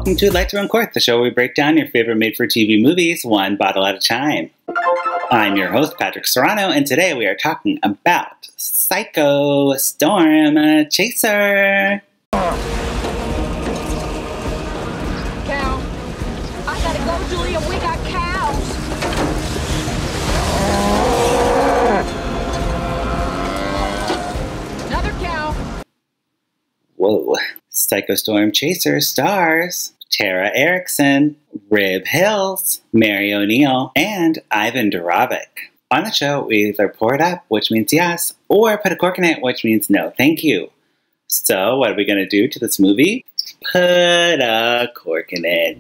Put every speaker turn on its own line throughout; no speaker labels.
Welcome to Like to Uncorked, the show where we break down your favorite made-for-TV movies one bottle at a time. I'm your host, Patrick Serrano, and today we are talking about Psychostorm Chaser.
Cal, I gotta go, Julia. We got cows. Another cow.
Whoa. Psychostorm Chaser stars Tara Erickson, Rib Hills, Mary O'Neill, and Ivan Djurovic. On the show, we either pour it up, which means yes, or put a cork in it, which means no, thank you. So, what are we going to do to this movie? Put a cork in it.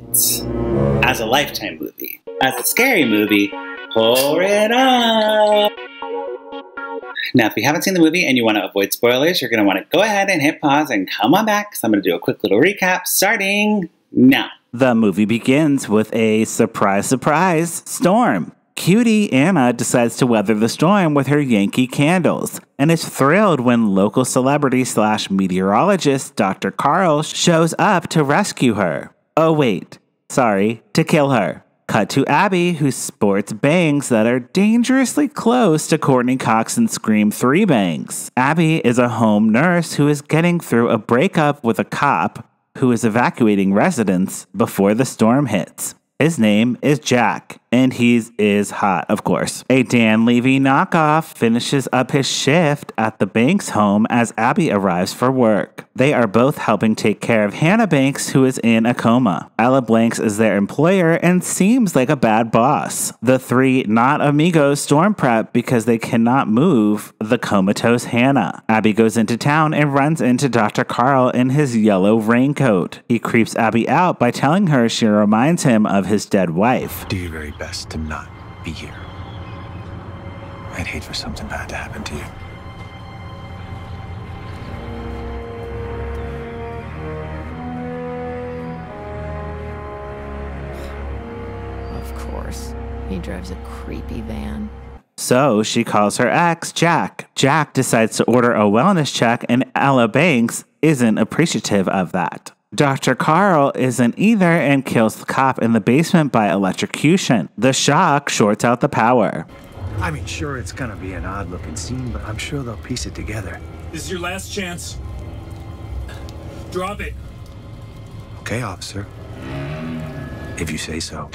As a Lifetime movie. As a scary movie, pour it up. Now, if you haven't seen the movie and you want to avoid spoilers, you're going to want to go ahead and hit pause and come on back, because I'm going to do a quick little recap starting now.
The movie begins with a surprise, surprise storm. Cutie Anna decides to weather the storm with her Yankee candles and is thrilled when local celebrity / meteorologist Dr. Carl shows up to rescue her. Oh wait, sorry, to kill her. Cut to Abby, who sports bangs that are dangerously close to Courtney Cox and Scream 3 bangs. Abby is a home nurse who is getting through a breakup with a cop who is evacuating residents before the storm hits. His name is Jack, and he is hot, of course. A Dan Levy knockoff finishes up his shift at the Banks home as Abby arrives for work. They are both helping take care of Hannah Banks, who is in a coma. Ella Blanks is their employer and seems like a bad boss. The three not amigos storm prep because they cannot move the comatose Hannah. Abby goes into town and runs into Dr. Carl in his yellow raincoat. He creeps Abby out by telling her she reminds him of his dead wife.
Do your very best to not be here. I'd hate for something bad to happen to you.
Of course. He drives a creepy van.
So she calls her ex, Jack. Jack decides to order a wellness check, and Ella Banks isn't appreciative of that. Dr. Carl isn't either and kills the cop in the basement by electrocution. The shock shorts out the power.
I mean, sure, it's gonna be an odd-looking scene, but I'm sure they'll piece it together.
This is your last chance. Drop it.
Okay, officer. If you say so.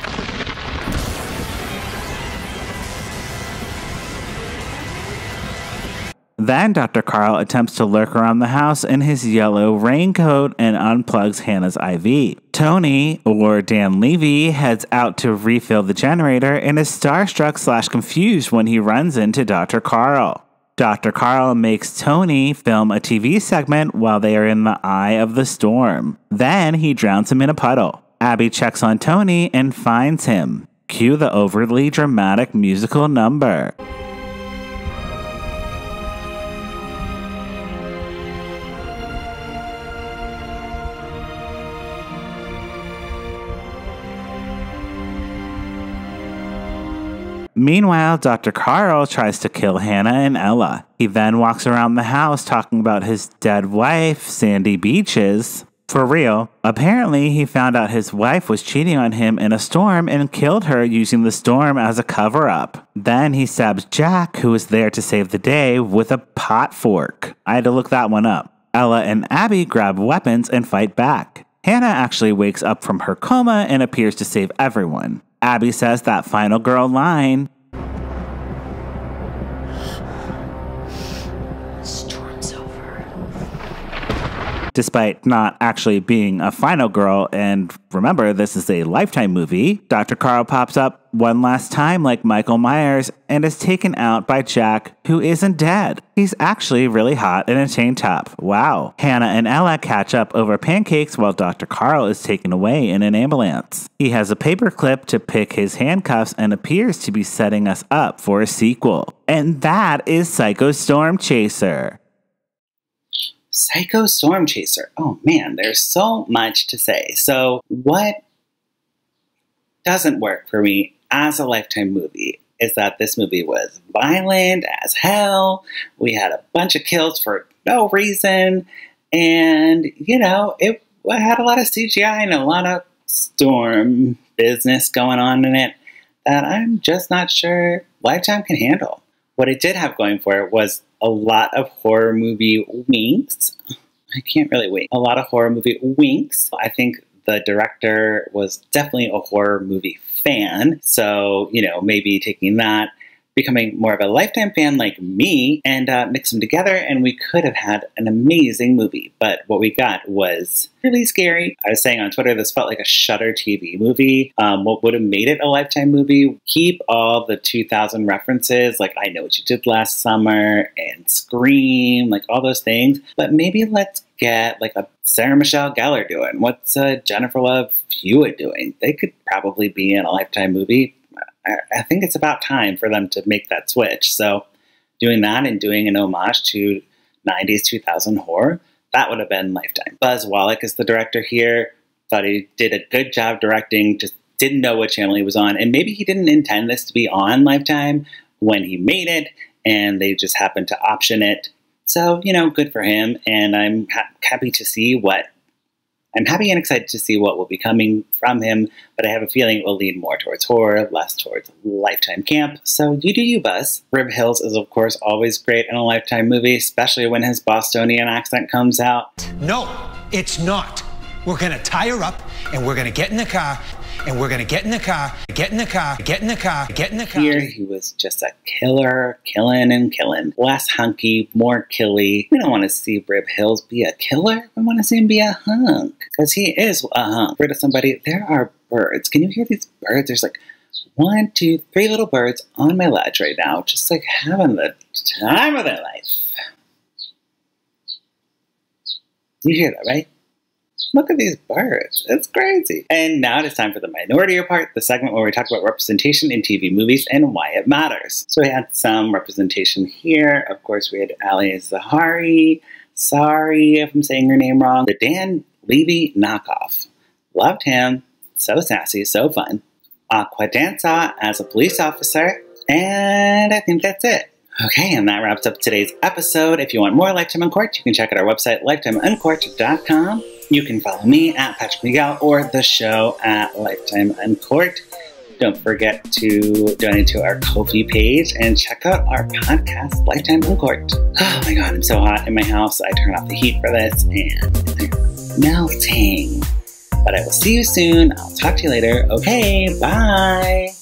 Then Dr. Carl attempts to lurk around the house in his yellow raincoat and unplugs Hannah's IV. Tony, or Dan Levy, heads out to refill the generator and is starstruck / confused when he runs into Dr. Carl. Dr. Carl makes Tony film a TV segment while they are in the eye of the storm. Then he drowns him in a puddle. Abby checks on Tony and finds him. Cue the overly dramatic musical number. Meanwhile, Dr. Carl tries to kill Hannah and Ella. He then walks around the house talking about his dead wife, Sandy Beaches. For real, apparently he found out his wife was cheating on him in a storm and killed her using the storm as a cover-up. Then he stabs Jack, who was there to save the day, with a pot fork. I had to look that one up. Ella and Abby grab weapons and fight back. Hannah actually wakes up from her coma and appears to save everyone. Abby says that final girl line,
Storm's over.
despite not actually being a final girl, and remember, this is a Lifetime movie. Dr. Carl pops up one last time like Michael Myers and is taken out by Jack, who isn't dead. He's actually really hot in a tank top. Wow. Hannah and Ella catch up over pancakes while Dr. Carl is taken away in an ambulance. He has a paperclip to pick his handcuffs and appears to be setting us up for a sequel. And that is Psychostorm Chaser.
Psychostorm Chaser. Oh man, there's so much to say. So what doesn't work for me as a Lifetime movie is that this movie was violent as hell. We had a bunch of kills for no reason. And, you know, it had a lot of CGI and a lot of storm business going on in it that I'm just not sure Lifetime can handle. What it did have going for it was a lot of horror movie winks. I can't really wait. A lot of horror movie winks. I think the director was definitely a horror movie fan. So, you know, maybe taking that, becoming more of a Lifetime fan like me, and mix them together, and we could have had an amazing movie. But what we got was really scary. I was saying on Twitter, this felt like a Shudder TV movie. What would have made it a Lifetime movie? Keep all the 2000 references, like I Know What You Did Last Summer and Scream, like all those things. But maybe let's get like a Sarah Michelle Gellar doing. What's Jennifer Love Hewitt doing? They could probably be in a Lifetime movie. I think it's about time for them to make that switch. So doing that and doing an homage to 90s, 2000 horror, that would have been Lifetime. Buzz Wallach is the director here. Thought he did a good job directing, just didn't know what channel he was on. And maybe he didn't intend this to be on Lifetime when he made it, and they just happened to option it. So, you know, good for him. And I'm happy to see what I'm happy and excited to see what will be coming from him, but I have a feeling it will lean more towards horror, less towards Lifetime camp. So you do you, Buzz. Rib Hills is, of course, always great in a Lifetime movie, especially when his Bostonian accent comes out.
No, it's not. We're going to tie her up, and we're going to get in the car, and we're going to get in the car, get in the car, get in the car, get in the car.
Here, he was just a killer, killing and killing. Less hunky, more killy. We don't want to see Rib Hills be a killer. We want to see him be a hunk, because he is a hunk. Rid of somebody. There are birds. Can you hear these birds? There's like 1, 2, 3 little birds on my ledge right now, just like having the time of their life. You hear that, right? Look at these birds. It's crazy. And now it is time for the Minority Report, the segment where we talk about representation in TV movies and why it matters. So we had some representation here. Of course, we had Ali Zahiri. Sorry if I'm saying your name wrong. The Dan Levy knockoff. Loved him. So sassy, so fun. Aquadanza as a police officer. And I think that's it. Okay, and that wraps up today's episode. If you want more Lifetime Uncorked, you can check out our website, lifetimeuncorked.com. You can follow me at Patrick Miguel or the show at Lifetime Uncorked. Don't forget to donate to our Ko-fi page and check out our podcast, Lifetime Uncorked. Oh my god, I'm so hot in my house. I turn off the heat for this and it's melting. But I will see you soon. I'll talk to you later. Okay, bye.